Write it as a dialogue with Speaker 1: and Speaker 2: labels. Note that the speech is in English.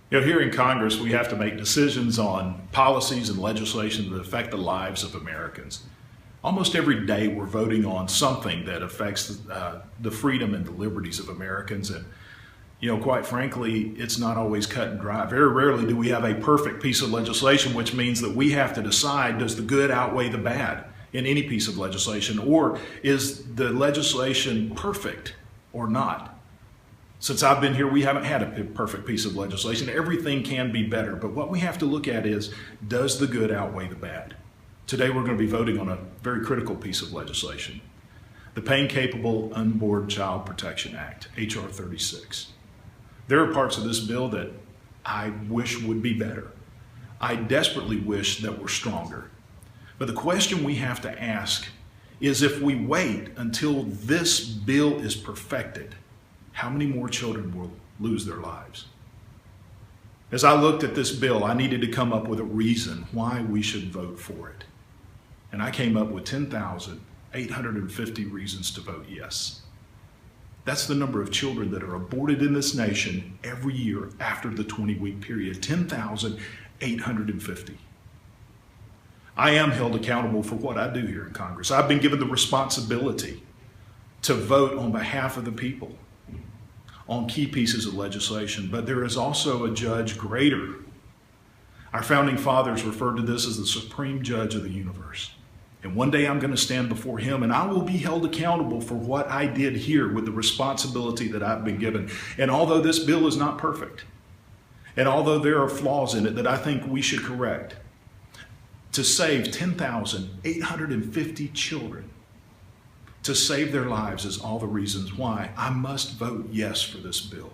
Speaker 1: Here in Congress, we have to make decisions on policies and legislation that affect the lives of Americans. Almost every day, we're voting on something that affects the freedom and the liberties of Americans. And, quite frankly, it's not always cut and dry. Very rarely do we have a perfect piece of legislation, which means that we have to decide, does the good outweigh the bad in any piece of legislation, or is the legislation perfect or not? Since I've been here, we haven't had a perfect piece of legislation. Everything can be better, but what we have to look at is, does the good outweigh the bad? Today we're going to be voting on a very critical piece of legislation, the Pain-Capable Unborn Child Protection Act, HR36. There are parts of this bill that I wish would be better. I desperately wish that were stronger. But the question we have to ask is, if we wait until this bill is perfected, how many more children will lose their lives? As I looked at this bill, I needed to come up with a reason why we should vote for it. And I came up with 10,850 reasons to vote yes. That's the number of children that are aborted in this nation every year after the 20-week period, 10,850. I am held accountable for what I do here in Congress. I've been given the responsibility to vote on behalf of the people on key pieces of legislation, but there is also a judge greater. Our founding fathers referred to this as the supreme judge of the universe. And one day I'm going to stand before him, and I will be held accountable for what I did here with the responsibility that I've been given. And although this bill is not perfect, and although there are flaws in it that I think we should correct, to save 10,850 children, to save their lives, is all the reasons why I must vote yes for this bill.